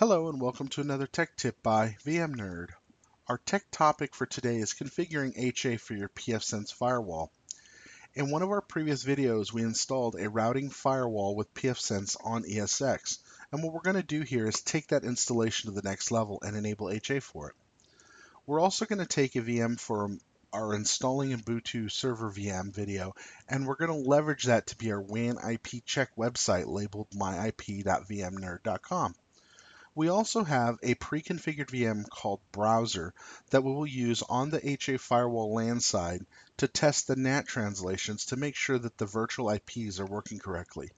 Hello and welcome to another tech tip by VMNerd. Our tech topic for today is configuring HA for your pFSense firewall. In one of our previous videos, we installed a routing firewall with pFSense on ESX. And what we're going to do here is take that installation to the next level and enable HA for it. We're also going to take a VM from our installing Ubuntu server VM video, and we're going to leverage that to be our WAN IP check website labeled myip.vmnerd.com. We also have a pre-configured VM called Browser that we will use on the HA firewall LAN side to test the NAT translations to make sure that the virtual IPs are working correctly.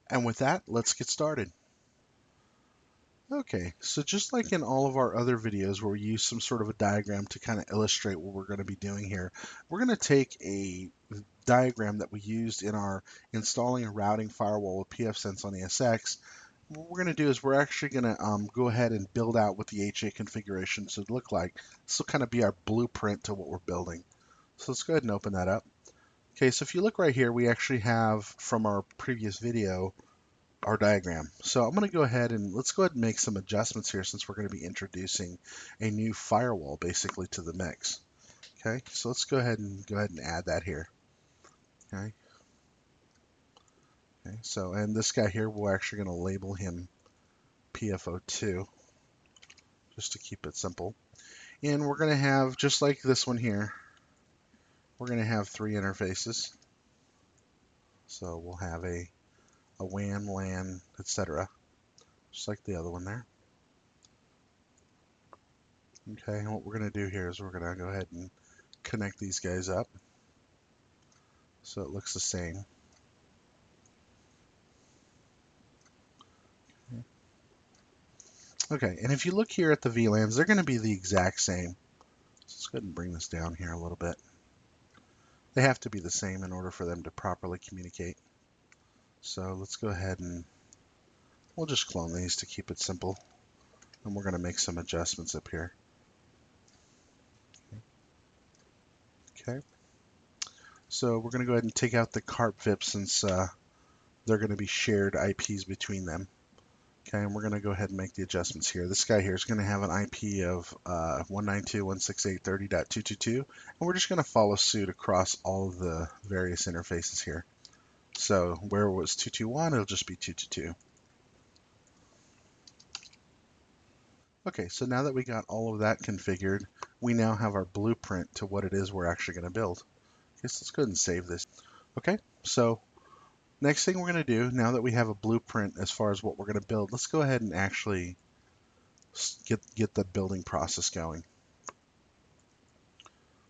And with that, let's get started. Okay, so just like in all of our other videos where we use some sort of a diagram to kind of illustrate what we're going to be doing here, we're going to take a diagram that we used in our installing a routing firewall with pFSense on ESX. What we're going to do is we're actually going to go ahead and build out what the HA configuration should look like. This will kind of be our blueprint to what we're building. So let's go ahead and open that up. Okay, so if you look right here, we actually have from our previous video our diagram. So I'm going to go ahead and let's go ahead and make some adjustments here since we're going to be introducing a new firewall basically to the mix. Okay, so let's go ahead and add that here. Okay. Okay, so and this guy here, we're actually going to label him PFO2 just to keep it simple. And we're going to have, just like this one here, we're going to have three interfaces. So we'll have a WAN, LAN, etc. Just like the other one there. Okay, and what we're going to do here is we're going to go ahead and connect these guys up so it looks the same. Okay, and if you look here at the VLANs, they're going to be the exact same. So let's go ahead and bring this down here a little bit. They have to be the same in order for them to properly communicate. So let's go ahead and we'll just clone these to keep it simple. And we're going to make some adjustments up here. Okay. So we're going to go ahead and take out the carp VIP since they're going to be shared IPs between them. Okay, and we're going to go ahead and make the adjustments here. This guy here is going to have an IP of 192.168.30.222, and we're just going to follow suit across all of the various interfaces here. So where it was 221, it'll just be 222. Okay, so now that we got all of that configured, we now have our blueprint to what it is we're actually going to build. Okay, so let's go ahead and save this. Okay, so next thing we're going to do, now that we have a blueprint as far as what we're going to build, let's go ahead and actually get the building process going.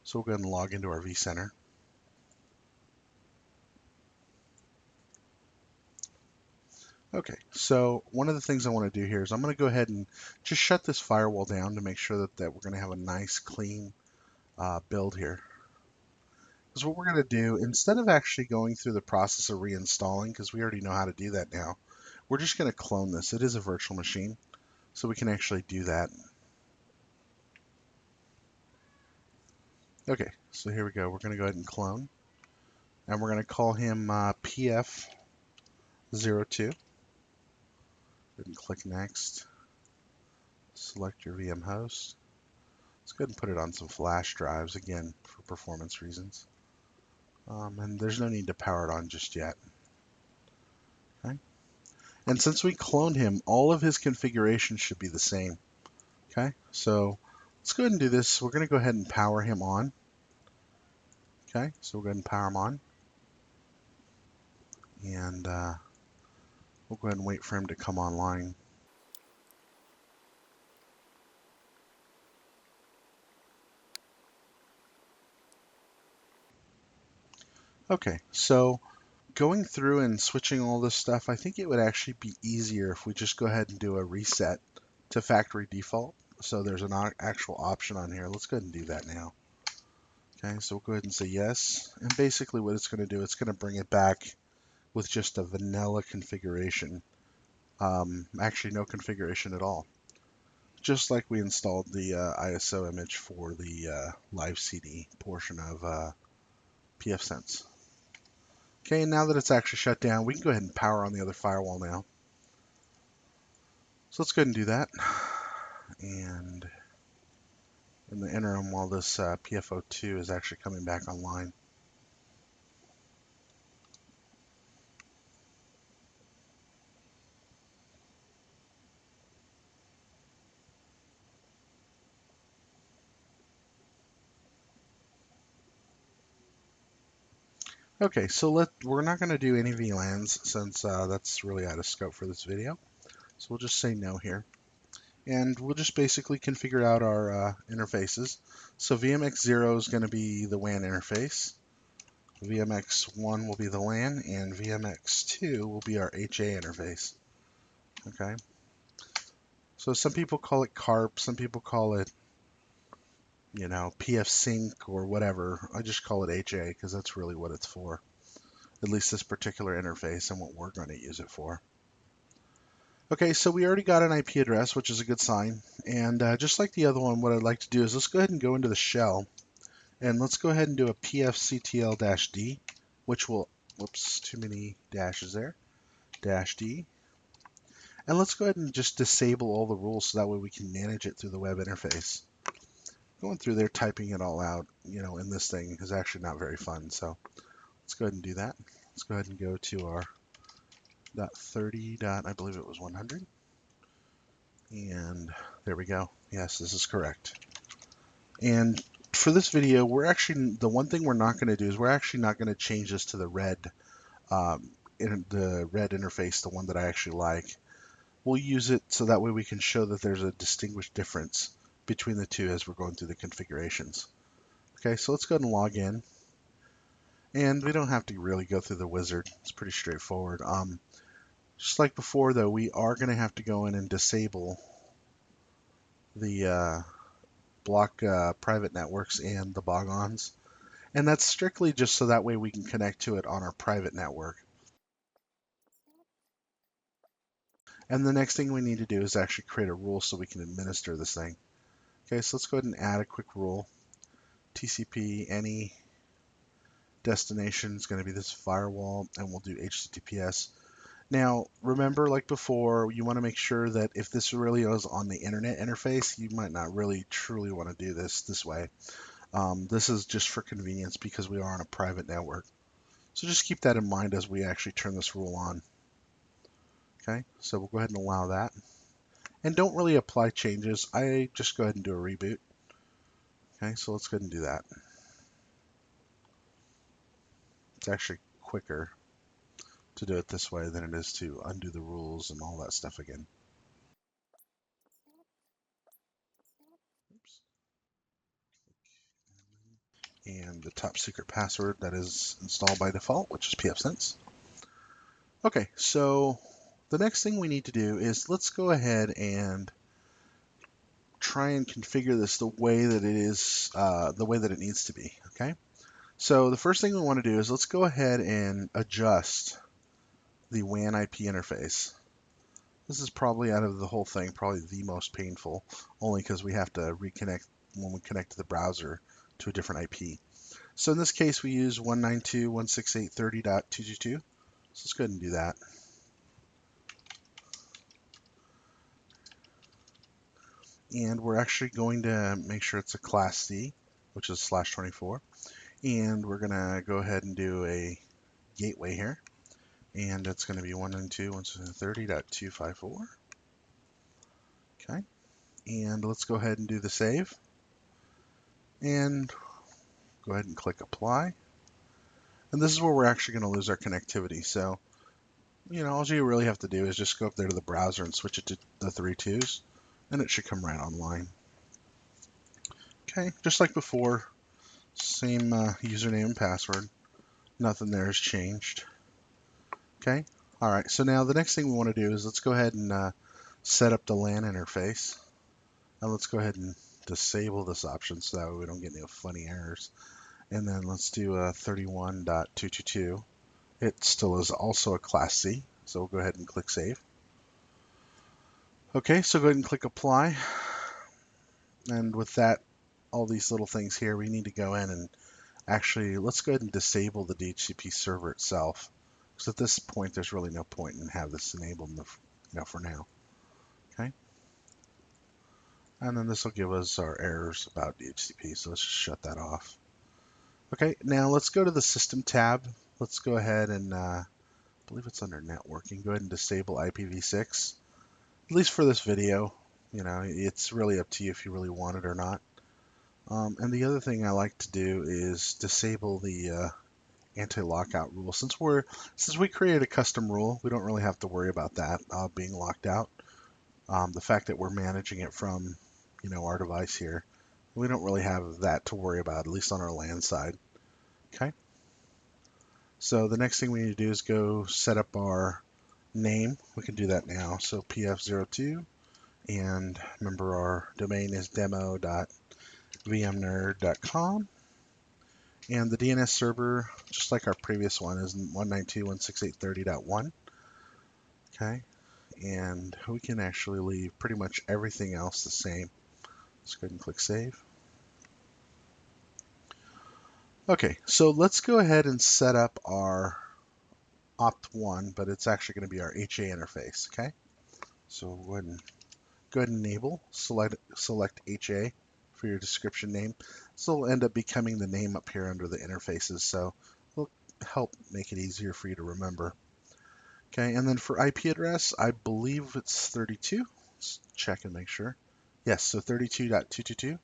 So we'll go ahead and log into our vCenter. Okay, so one of the things I want to do here is I'm going to go ahead and just shut this firewall down to make sure that we're going to have a nice clean build here. Because what we're going to do, instead of actually going through the process of reinstalling, because we already know how to do that now, we're just going to clone this. It is a virtual machine, so we can actually do that. Okay, so here we go. We're going to go ahead and clone, and we're going to call him PF02. And click Next. Select your VM host. Let's go ahead and put it on some flash drives, again, for performance reasons. And there's no need to power it on just yet. Okay. And since we cloned him, all of his configurations should be the same. Okay, so let's go ahead and do this. We're going to go ahead and power him on. Okay, so we'll go ahead and power him on. And we'll go ahead and wait for him to come online. Okay, so going through and switching all this stuff, I think it would actually be easier if we just go ahead and do a reset to factory default. So there's an actual option on here. Let's go ahead and do that now. Okay, so we'll go ahead and say yes. And basically what it's going to do, it's going to bring it back with just a vanilla configuration. Actually, no configuration at all. Just like we installed the ISO image for the live CD portion of pFSense. Okay, and now that it's actually shut down, we can go ahead and power on the other firewall now. So So let's go ahead and do that. And in the interim, while this PFO2 is actually coming back online. Okay, so we're not going to do any VLANs since that's really out of scope for this video. So we'll just say no here. And we'll just basically configure out our interfaces. So VMX0 is going to be the WAN interface. VMX1 will be the LAN, and VMX2 will be our HA interface. Okay. So some people call it CARP, some people call it, pFSync or whatever. I just call it HA because that's really what it's for. At least this particular interface and what we're going to use it for. Okay, so we already got an IP address, which is a good sign. And just like the other one, what I'd like to do is let's go ahead and go into the shell. And let's go ahead and do a pfctl-d, which will, whoops, too many dashes there, -d. And let's go ahead and just disable all the rules so that way we can manage it through the web interface. Going through there, typing it all out, in this thing is actually not very fun. So let's go ahead and do that. Let's go ahead and go to our .30. I believe it was 100. And there we go. Yes, this is correct. And for this video, the one thing we're not going to do is we're actually not going to change this to the red, the red interface, the one that I actually like. We'll use it so that way we can show that there's a distinguished difference between the two as we're going through the configurations. Okay, so let's go ahead and log in. And we don't have to really go through the wizard. It's pretty straightforward. Just like before, though, we are going to have to go in and disable the block private networks and the bogons. And that's strictly just so that way we can connect to it on our private network. And the next thing we need to do is actually create a rule so we can administer this thing. Okay, so let's go ahead and add a quick rule. TCP any destination is going to be this firewall, and we'll do HTTPS. Now, remember, like before, you want to make sure that if this really is on the internet interface, you might not really truly want to do this way. This is just for convenience because we are on a private network. So just keep that in mind as we actually turn this rule on. Okay, so we'll go ahead and allow that. And don't really apply changes. I just go ahead and do a reboot. Okay, so let's go ahead and do that. It's actually quicker to do it this way than it is to undo the rules and all that stuff again. Oops. And the top secret password that is installed by default, which is pFSense. Okay, so the next thing we need to do is let's go ahead and try and configure this the way that it is, the way that it needs to be. Okay, so the first thing we want to do is let's go ahead and adjust the WAN IP interface. This is probably out of the whole thing, probably the most painful, only because we have to reconnect when we connect to the browser to a different IP. So in this case, we use 192.168.30.222. So let's go ahead and do that. And we're actually going to make sure it's a class C, which is /24. And we're going to go ahead and do a gateway here. And it's going to be 192.168.30.254. Okay. And let's go ahead and do the save. And go ahead and click apply. And this is where we're actually going to lose our connectivity. So, all you really have to do is just go up there to the browser and switch it to the 32s, and it should come right online. Okay, just like before, same username and password. Nothing there has changed. Okay, all right, so now the next thing we want to do is let's go ahead and set up the LAN interface. And let's go ahead and disable this option so that way we don't get any funny errors. And then let's do 31.222. It still is also a class C, so we'll go ahead and click save. Okay, so go ahead and click apply. And with that, all these little things here, we need to go in and actually, let's go ahead and disable the DHCP server itself. Because at this point, there's really no point in have this enabled for now. Okay, And then this will give us our errors about DHCP, so let's just shut that off. Okay, now let's go to the System tab. Let's go ahead and, I believe it's under Networking, go ahead and disable IPv6, at least for this video. You know, it's really up to you if you really want it or not. And the other thing I like to do is disable the anti-lockout rule. Since we created a custom rule, we don't really have to worry about that being locked out. The fact that we're managing it from, you know, our device here, we don't really have that to worry about, at least on our LAN side. Okay. So the next thing we need to do is go set up our name. We can do that now. So pf02, and remember our domain is demo.vmnerd.com. And the DNS server, just like our previous one, is 192.168.30.1. Okay. And we can actually leave pretty much everything else the same. Let's go ahead and click Save. Okay, so let's go ahead and set up our opt1, but it's actually going to be our HA interface, okay? So go ahead and enable, select HA for your description name. This will end up becoming the name up here under the interfaces, so it'll help make it easier for you to remember. Okay, and then for IP address, I believe it's 32. Let's check and make sure. Yes, so 32.222.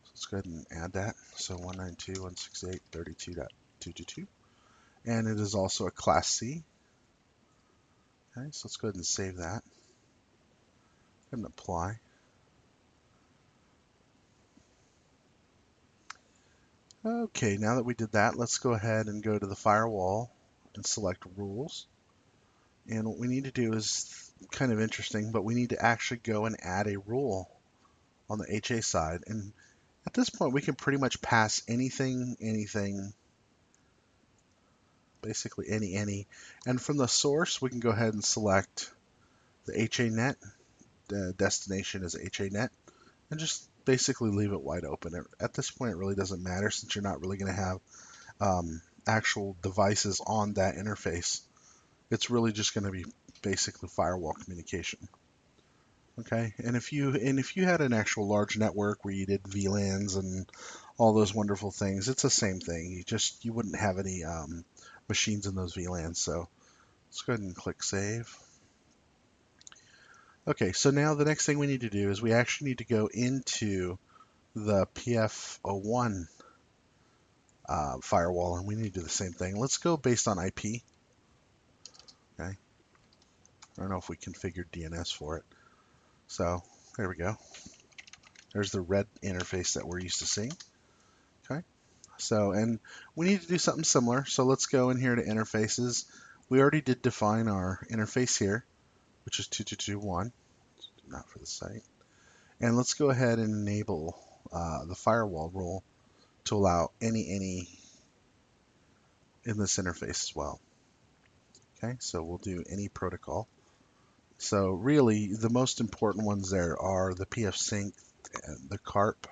Let's go ahead and add that. So 192.168.32.222. And it is also a Class C. Okay, so let's go ahead and save that. And apply. Okay, now that we did that, let's go ahead and go to the firewall and select rules. And what we need to do is kind of interesting, but we need to actually go and add a rule on the HA side. And at this point, we can pretty much pass anything, basically any. And from the source, we can go ahead and select the HA net. The destination is HA net, and just basically leave it wide open. At this point, it really doesn't matter since you're not really going to have actual devices on that interface. It's really just going to be basically firewall communication. Okay, and if you had an actual large network where you did VLANs and all those wonderful things, it's the same thing. You wouldn't have any machines in those VLANs. So let's go ahead and click Save. Okay, so now the next thing we need to do is we actually need to go into the pF01 firewall, and we need to do the same thing. Let's go based on IP. Okay, I don't know if we configured DNS for it. So there we go. There's the red interface that we're used to seeing. Okay, so and we need to do something similar. So let's go in here to interfaces. We already did define our interface here, which is 2221, not for the site. And let's go ahead and enable the firewall rule to allow any in this interface as well. Okay, so we'll do any protocol. So really, the most important ones there are the pFSense and the CARP.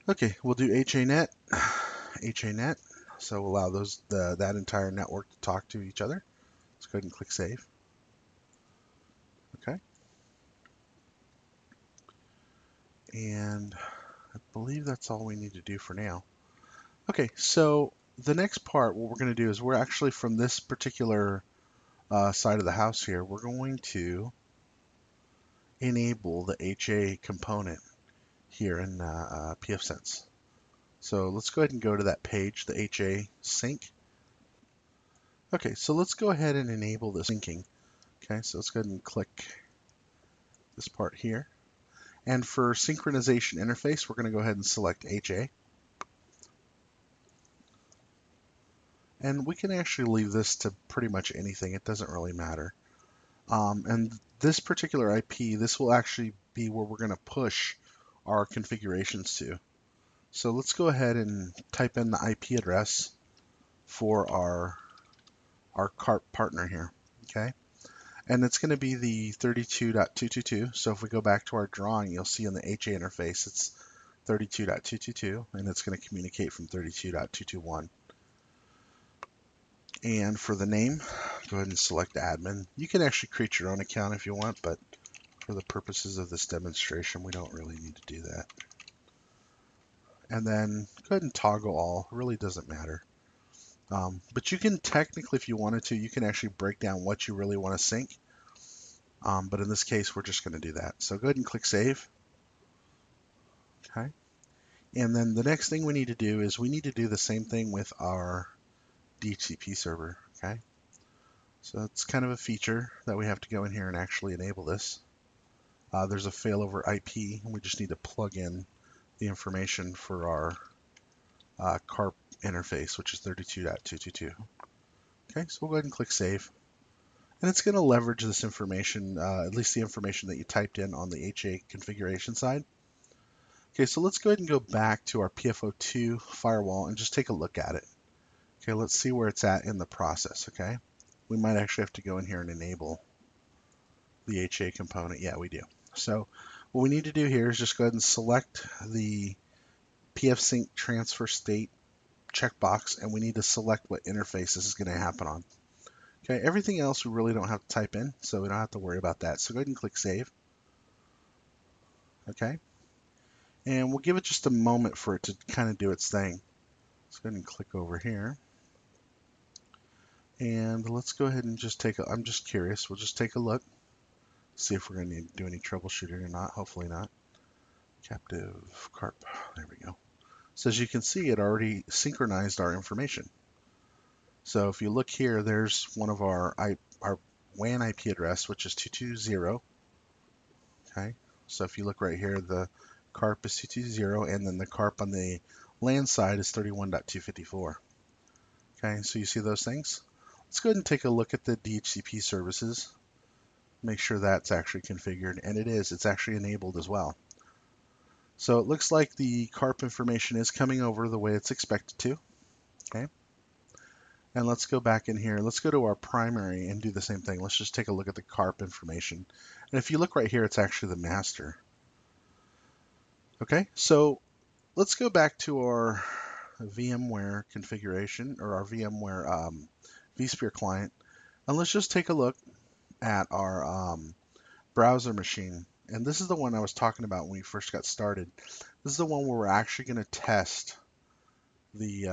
Okay, we'll do HANet, HANet. So we'll allow that entire network to talk to each other. Let's go ahead and click Save. Okay. And I believe that's all we need to do for now. Okay, so the next part, what we're going to do is we're actually from this particular side of the house here, we're going to enable the HA component here in pFSense. So let's go ahead and go to that page, the HA sync. Okay, so let's go ahead and enable the syncing. Okay, so let's go ahead and click this part here. And for synchronization interface, we're going to go ahead and select HA. And we can actually leave this to pretty much anything. It doesn't really matter. And this particular IP, this will actually be where we're going to push our configurations to. So let's go ahead and type in the IP address for our CARP partner here, okay? And it's going to be the 32.222. So if we go back to our drawing, you'll see in the HA interface, it's 32.222, and it's going to communicate from 32.221. And for the name, go ahead and select admin. You can actually create your own account if you want, but for the purposes of this demonstration, we don't really need to do that. And then go ahead and toggle all. It really doesn't matter. But you can technically, if you wanted to, you can actually break down what you really want to sync. But in this case, we're just going to do that. So go ahead and click Save. Okay. And then the next thing we need to do is we need to do the same thing with our DHCP server. Okay. So it's kind of a feature that we have to go in here and actually enable this. There's a failover IP, and we just need to plug in the information for our CARP interface, which is 32.222. Okay, so we'll go ahead and click Save. And it's going to leverage this information, at least the information that you typed in on the HA configuration side. Okay, so let's go ahead and go back to our PFO2 firewall and just take a look at it. Okay, let's see where it's at in the process, okay? We might actually have to go in here and enable the HA component. Yeah, we do. So what we need to do here is just go ahead and select the pFSync transfer state checkbox, and we need to select what interface this is going to happen on. Okay, everything else we really don't have to type in, so we don't have to worry about that. So go ahead and click Save. Okay, and we'll give it just a moment for it to kind of do its thing. Let's go ahead and click over here. And let's go ahead and just take a, I'm just curious, we'll just take a look, see if we're going to need to do any troubleshooting or not. Hopefully not. Captive CARP, there we go. So as you can see, it already synchronized our information. So if you look here, there's one of our WAN IP address, which is 220. Okay, so if you look right here, the CARP is 220, and then the CARP on the LAN side is 31.254. Okay, so you see those things? Let's go ahead and take a look at the DHCP services. Make sure that's actually configured, and it is. It's actually enabled as well. So it looks like the CARP information is coming over the way it's expected to. Okay. And let's go back in here. Let's go to our primary and do the same thing. Let's just take a look at the CARP information. And if you look right here, it's actually the master. Okay, so let's go back to our VMware configuration, or our VMware vSphere client, and let's just take a look at our browser machine. And this is the one I was talking about when we first got started. This is the one where we're actually going to test the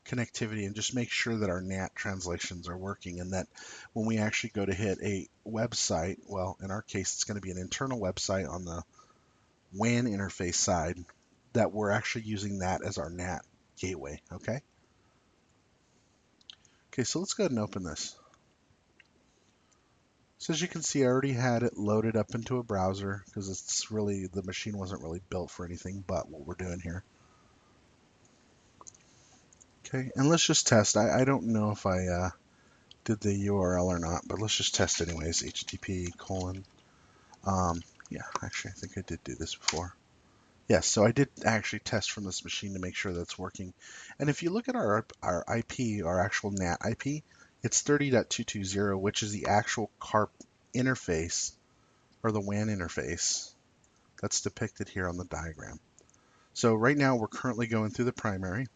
connectivity and just make sure that our NAT translations are working, and that when we actually go to hit a website, well, in our case, it's going to be an internal website on the WAN interface side, that we're actually using that as our NAT gateway, okay? Okay, so let's go ahead and open this. So as you can see, I already had it loaded up into a browser because it's really, the machine wasn't really built for anything but what we're doing here. Okay, and let's just test. I don't know if I did the URL or not, but let's just test anyways. HTTP colon. Yeah, actually, I think I did do this before. Yes, so I did actually test from this machine to make sure that's working. And if you look at our IP, our actual NAT IP, it's 30.220, which is the actual CARP interface, or the WAN interface, that's depicted here on the diagram. So right now we're currently going through the primary.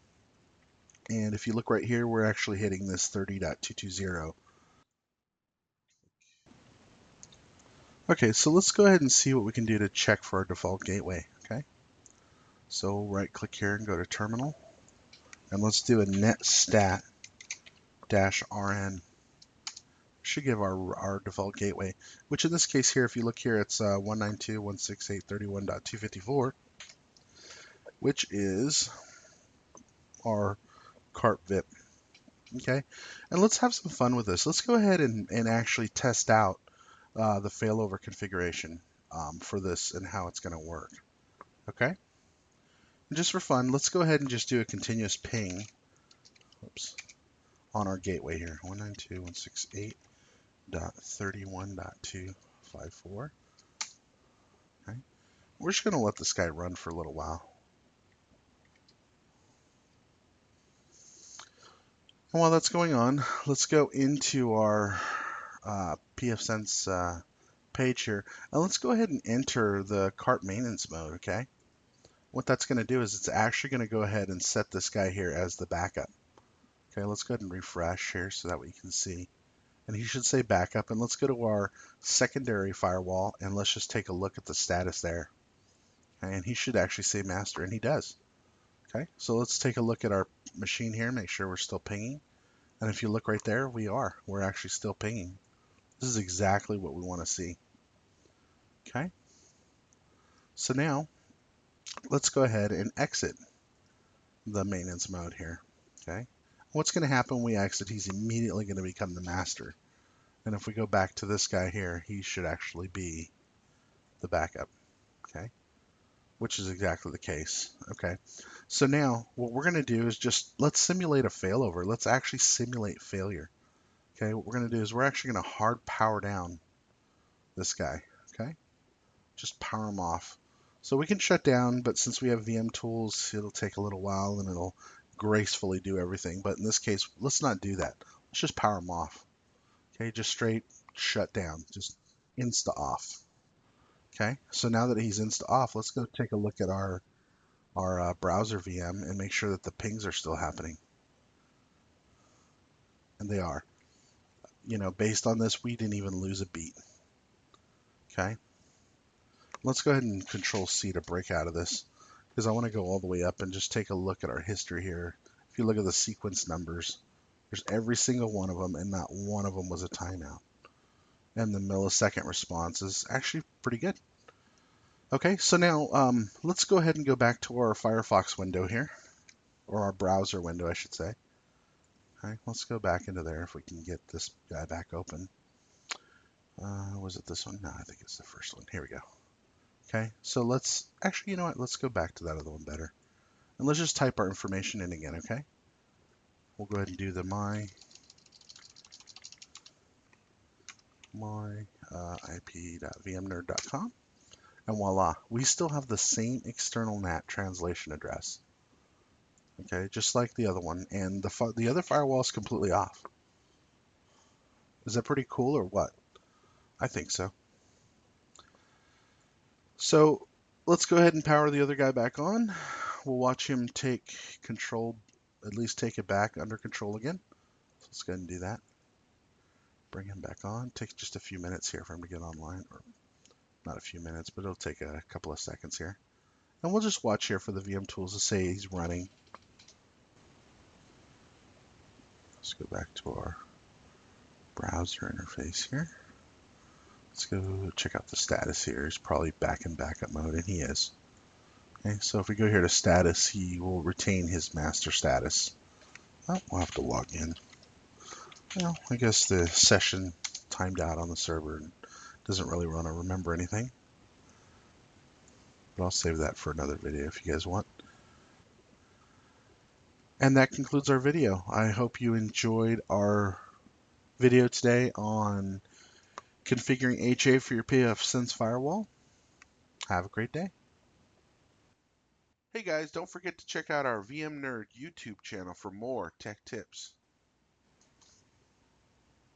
And if you look right here, we're actually hitting this 30.220. Okay, so let's go ahead and see what we can do to check for our default gateway, okay? So right click here and go to terminal, and let's do a netstat -rn. Should give our default gateway, which in this case here, if you look here, it's 192.168.31.254, which is our CARP VIP. Okay, and let's have some fun with this. Let's go ahead and actually test out the failover configuration for this and how it's going to work. Okay, and just for fun, let's go ahead and just do a continuous ping. Oops, on our gateway here, 192.168.31.254. Okay, we're just going to let this guy run for a little while. And while that's going on, let's go into our pFSense page here, and let's go ahead and enter the CARP maintenance mode, okay? What that's going to do is it's actually going to go ahead and set this guy here as the backup. Okay, let's go ahead and refresh here so that we can see. And he should say backup. And let's go to our secondary firewall and let's just take a look at the status there. Okay, and he should actually say master, and he does. Okay, so let's take a look at our machine here, make sure we're still pinging. And if you look right there, we are. We're actually still pinging. This is exactly what we want to see. Okay, so now let's go ahead and exit the maintenance mode here. Okay, what's going to happen when we exit? He's immediately going to become the master. And if we go back to this guy here, he should actually be the backup. Okay, which is exactly the case. Okay, so now what we're going to do is just let's simulate a failover. Let's actually simulate failure. Okay, what we're going to do is we're actually going to hard power down this guy. Okay, just power him off. So we can shut down, but since we have VM tools, it'll take a little while and it'll gracefully do everything. But in this case, let's not do that. Let's just power him off. Okay, just straight shut down, just insta off. Okay, so now that he's insta off, let's go take a look at our browser VM and make sure that the pings are still happening. And they are. You know, based on this, we didn't even lose a beat. Okay, let's go ahead and Control C to break out of this because I want to go all the way up and just take a look at our history here. If you look at the sequence numbers, there's every single one of them, and not one of them was a timeout. And the millisecond response is actually pretty good. Okay, so now let's go ahead and go back to our Firefox window here, or our browser window, I should say. Okay, let's go back into there if we can get this guy back open. Was it this one? No, I think it's the first one. Here we go. Okay, so let's actually, you know what? Let's go back to that other one better. And let's just type our information in again, okay? We'll go ahead and do the my ip.vmnerd.com. And voila, we still have the same external NAT translation address. Okay, just like the other one. And the other firewall is completely off. Is that pretty cool or what? I think so. So let's go ahead and power the other guy back on. We'll watch him take control, at least take it back under control again. So let's go ahead and do that. Bring him back on. Takes just a few minutes here for him to get online, or not a few minutes, but it'll take a couple of seconds here. And we'll just watch here for the VM tools to say he's running. Let's go back to our browser interface here. Let's go check out the status here. He's probably back in backup mode, and he is. Okay, so if we go here to status, he will retain his master status. Oh, we'll have to log in. Well, I guess the session timed out on the server and doesn't really want to remember anything. But I'll save that for another video if you guys want. And that concludes our video. I hope you enjoyed our video today on configuring HA for your pFSense firewall. Have a great day. Hey guys, don't forget to check out our VMNerd YouTube channel for more tech tips.